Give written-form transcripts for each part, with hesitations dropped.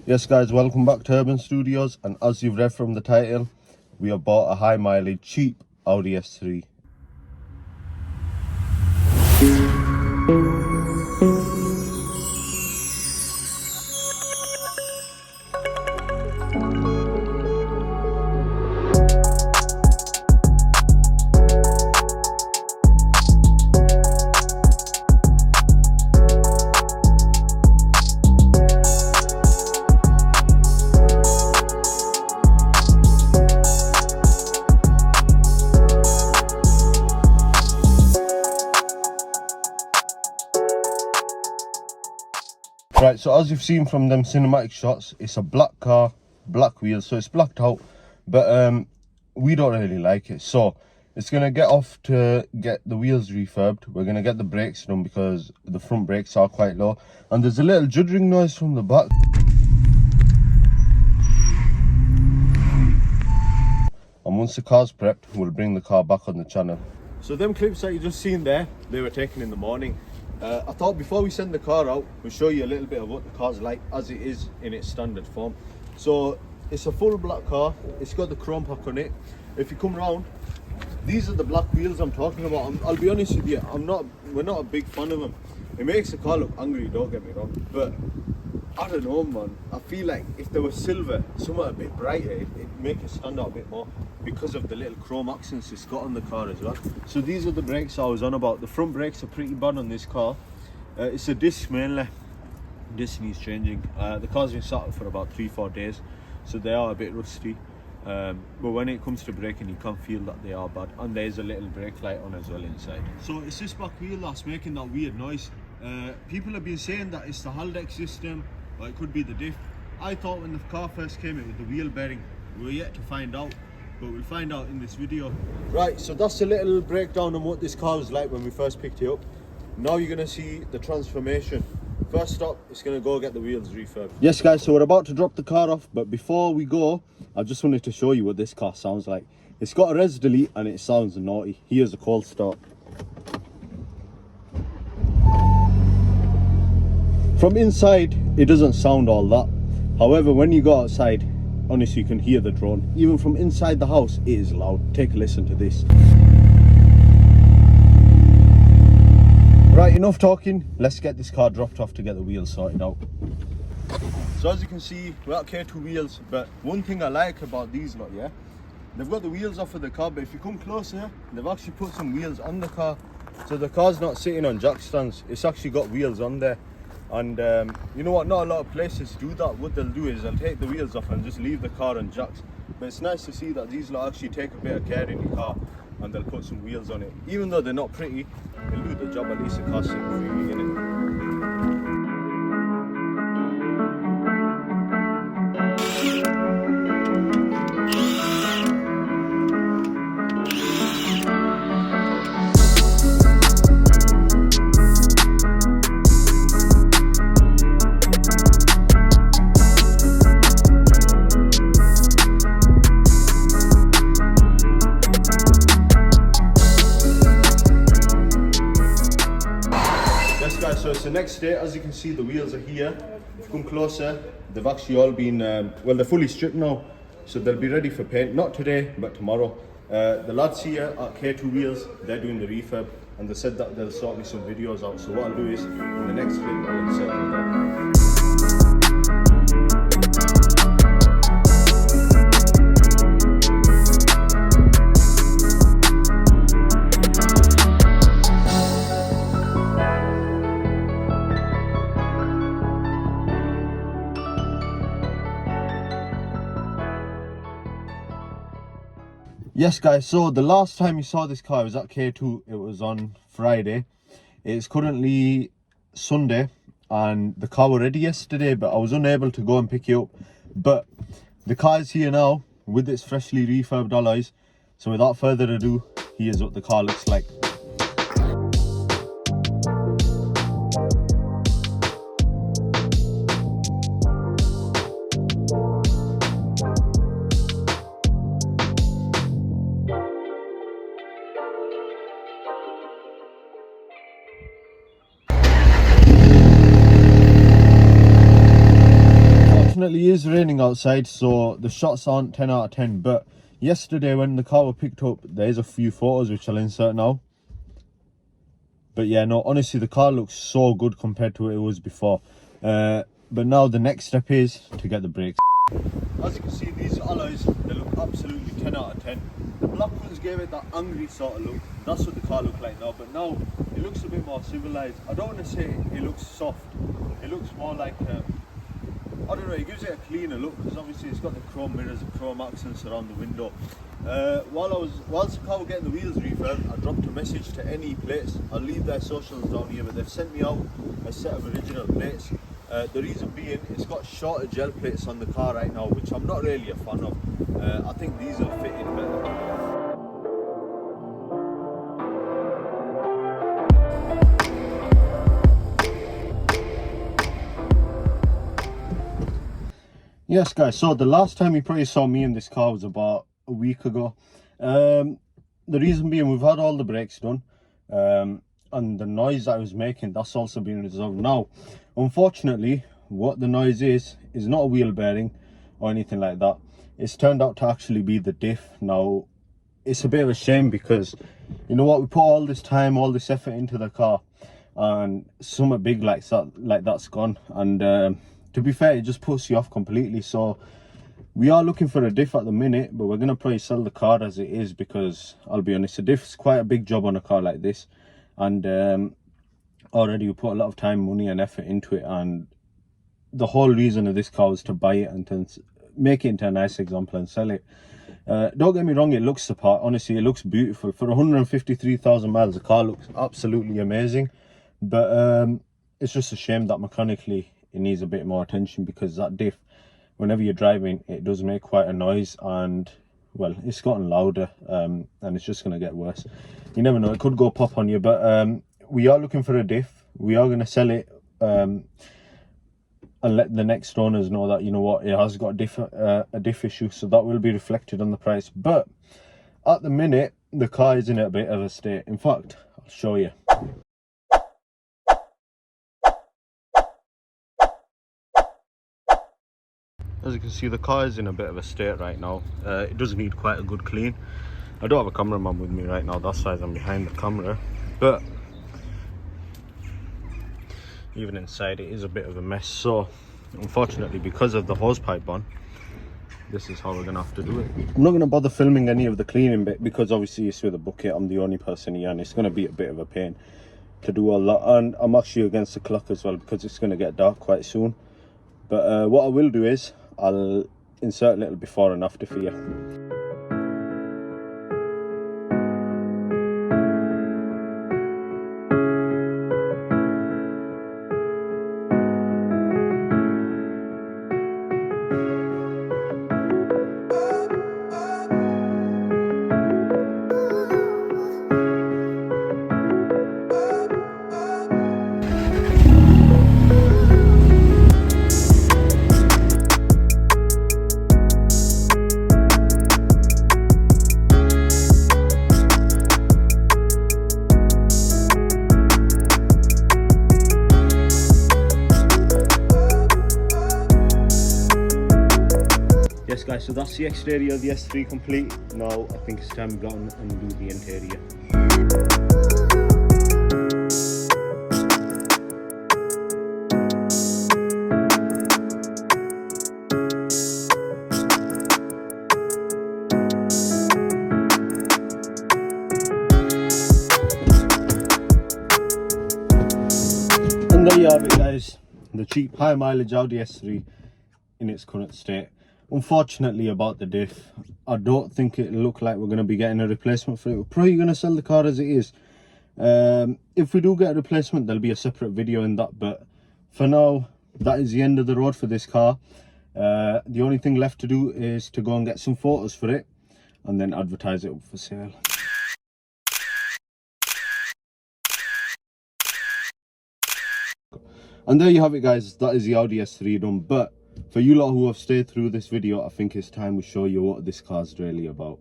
Yes guys, welcome back to Urban Studios, and as you've read from the title, we have bought a high mileage cheap Audi S3. Right, so as you've seen from them cinematic shots, it's a black car, black wheels, so it's blacked out, but we don't really like it. So it's gonna get off to get the wheels refurbed. We're gonna get the brakes done because the front brakes are quite low, and there's a little juddering noise from the back. And once the car's prepped, we'll bring the car back on the channel. So them clips that you just seen there, they were taken in the morning. I thought before we send the car out, we'll show you a little bit of what the car's like as it is in its standard form. So it's a full black car, it's got the chrome pack on it. If you come round, these are the black wheels I'm talking about. I'll be honest with you, we're not a big fan of them. It makes the car look angry, don't get me wrong, but I don't know, man. I feel like if there was silver, somewhat a bit brighter, it'd make it stand out a bit more because of the little chrome accents it's got on the car as well. So these are the brakes I was on about. The front brakes are pretty bad on this car. It's a disc mainly. Disc needs changing. The car's been sat for about 3-4 days, so they are a bit rusty. But when it comes to braking, you can feel that they are bad, and there's a little brake light on as well inside. So it's this back wheel that's making that weird noise. People have been saying that it's the Haldex system, or it could be the diff. I thought when the car first came in with the wheel bearing. We're yet to find out, but we'll find out in this video. Right, so that's a little breakdown on what this car was like when we first picked it up. Now you're gonna see the transformation. First stop, it's gonna go get the wheels refurbed. Yes guys, so we're about to drop the car off, but before we go, I just wanted to show you what this car sounds like. It's got a res delete and it sounds naughty. Here's a cold start. From inside, it doesn't sound all that. However, when you go outside, honestly, you can hear the drone. Even from inside the house, it is loud. Take a listen to this. Right, enough talking. Let's get this car dropped off to get the wheels sorted out. So as you can see, we're at K2 wheels, but one thing I like about these lot, yeah, they've got the wheels off of the car, but if you come closer, they've actually put some wheels on the car. So the car's not sitting on jack stands, it's actually got wheels on there. And you know what, not a lot of places do that. What they'll do is they'll take the wheels off and just leave the car on jacks. But it's nice to see that these lot actually take a bit of care in the car and they'll put some wheels on it. Even though they're not pretty, they'll do the job. At least the car's sitting freely in it. So it's the next day. As you can see, the wheels are here. If you come closer, they've actually all been, well, they're fully stripped now, so they'll be ready for paint. Not today, but tomorrow. The lads here at K2 Wheels, they're doing the refurb, and they said that they'll sort me some videos out. So what I'll do is, in the next clip, I'll set them down. Yes guys, so the last time you saw this car was at K2, it was on Friday. It's currently Sunday and the car was ready yesterday, but I was unable to go and pick it up. But the car is here now with its freshly refurbed alloys. So without further ado, here's what the car looks like. unfortunately, it is raining outside, so the shots aren't 10 out of 10. But yesterday, when the car was picked up, there's a few photos which I'll insert now. But yeah, no, honestly, the car looks so good compared to what it was before. But now the next step is to get the brakes. As you can see, these alloys, they look absolutely 10 out of 10. The black ones gave it that angry sort of look. That's what the car looks like now. But now it looks a bit more civilized. I don't want to say it looks soft. It looks more like I don't know, it gives it a cleaner look, because obviously it's got the chrome mirrors and chrome accents around the window. Whilst the car was getting the wheels refurbed, I dropped a message to Neplates. I'll leave their socials down here, but they've sent me out a set of original plates. The reason being, it's got shorter gel plates on the car right now, which I'm not really a fan of. I think these will fit in better. Yes guys, so the last time you probably saw me in this car was about a week ago. The reason being, we've had all the brakes done, and the noise that I was making, that's also been resolved. Now, unfortunately, what the noise is not a wheel bearing or anything like that. It's turned out to actually be the diff. Now, it's a bit of a shame, because you know what, we put all this time, all this effort into the car, and something big like that's gone. And to be fair, it just puts you off completely. So we are looking for a diff at the minute, but we're going to probably sell the car as it is, because I'll be honest, a diff is quite a big job on a car like this. And already we put a lot of time, money and effort into it, and the whole reason of this car was to buy it and to make it into a nice example and sell it. Don't get me wrong, it looks the part. Honestly, it looks beautiful. For 153,000 miles, the car looks absolutely amazing. But it's just a shame that mechanically it needs a bit more attention, because that diff, whenever you're driving, it does make quite a noise, and well, it's gotten louder, and it's just going to get worse. You never know, it could go pop on you. But we are looking for a diff. We are going to sell it, and let the next owners know that, you know what, it has got a diff issue, so that will be reflected on the price. But at the minute, the car is in a bit of a state. In fact, I'll show you. As you can see, the car is in a bit of a state right now. It does need quite a good clean. I don't have a cameraman with me right now, that's why I'm behind the camera. But even inside, it is a bit of a mess. So unfortunately, because of the hose pipe on, this is how we're gonna have to do it. I'm not gonna bother filming any of the cleaning bit, because obviously it's with a bucket. I'm the only person here, and it's gonna be a bit of a pain to do all that. And I'm actually against the clock as well, because it's gonna get dark quite soon. But what I will do is I'll insert a little before and after for you. Yes guys, so that's the exterior of the S3 complete. Now I think it's time to go on and do the interior. And there you have it guys, the cheap high mileage Audi S3 in its current state. Unfortunately about the diff, I don't think it'll look like we're going to be getting a replacement for it. We're probably going to sell the car as it is. If we do get a replacement, there'll be a separate video in that, but for now, that is the end of the road for this car. The only thing left to do is to go and get some photos for it and then advertise it up for sale. And there you have it guys, that is the Audi S3 done. But for you lot who have stayed through this video, I think it's time we show you what this car's really about.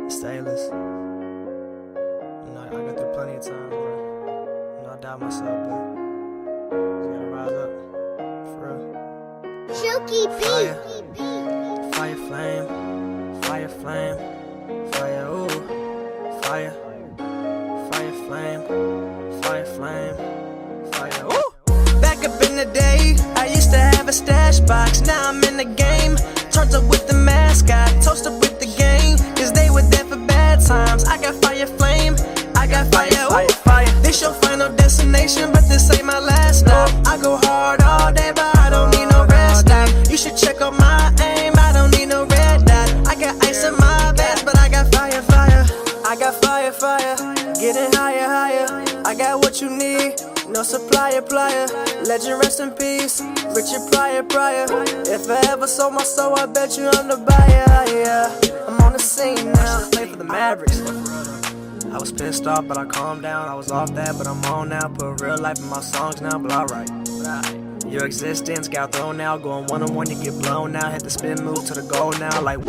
Stainless. You know, I got through plenty of times where I doubt myself, but you gotta rise up. For real. Chooky beat. Fire flame, fire flame, fire ooh, fire, fire flame, fire flame, fire ooh. Back up in the day, I used to have a stash box. Now I'm in the game, turned up with the mascot, toasted with the gang, cause they were there for bad times. I got fire flame, I got fire, fire, fire. This your final destination, but this ain't my last stop. I go hard all day, but I don't need no rest stop. You should check out my aim, I don't need no red dot. I got ice in my vest, but I got fire, fire. I got fire, fire, getting higher, higher. I got what you need, no supplier, plier. Legend rest in peace, Richard Pryor, Pryor. If I ever sold my soul, I bet you I'm the buyer, yeah. I'm on the scene now, play for the Mavericks. I was pissed off, but I calmed down. I was off that, but I'm on now. Put real life in my songs now, but alright. Your existence got thrown out. Going one-on-one, you get blown out. Hit the spin move to the goal now, like.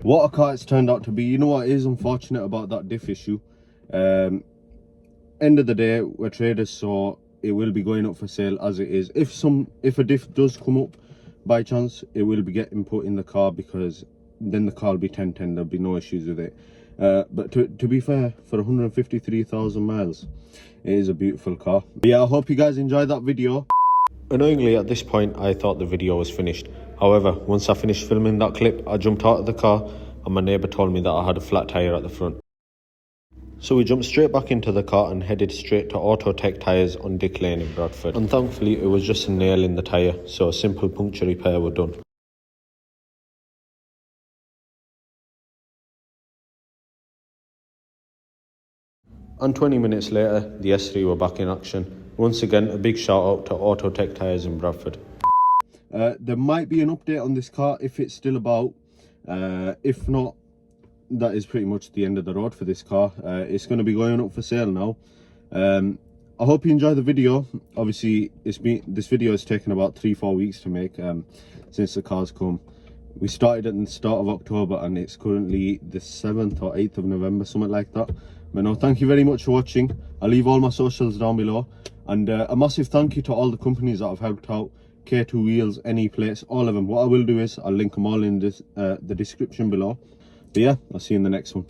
What a car it's turned out to be. You know what is unfortunate about that diff issue? End of the day, we're traders, so it will be going up for sale as it is. If a diff does come up by chance, it will be getting put in the car, because then the car will be 1010. There'll be no issues with it. But to be fair, for 153,000 miles, it is a beautiful car. But yeah, I hope you guys enjoyed that video. Annoyingly, at this point, I thought the video was finished. However, once I finished filming that clip, I jumped out of the car and my neighbour told me that I had a flat tyre at the front. So we jumped straight back into the car and headed straight to Autotek Tyres on Dick Lane in Bradford. And thankfully, it was just a nail in the tyre, so a simple puncture repair was done. And 20 minutes later, the S3 were back in action. Once again, a big shout out to Autotek Tyres in Bradford. There might be an update on this car if it's still about. If not, that is pretty much the end of the road for this car. It's going to be going up for sale now. I hope you enjoy the video. Obviously, this video has taken about 3-4 weeks to make since the car's come. We started at the start of October and it's currently the 7th or 8th of November, something like that. But no, thank you very much for watching. I'll leave all my socials down below. And a massive thank you to all the companies that have helped out. K2 Wheels, Neplates, all of them. What I will do is I'll link them all in the description below. But yeah, I'll see you in the next one.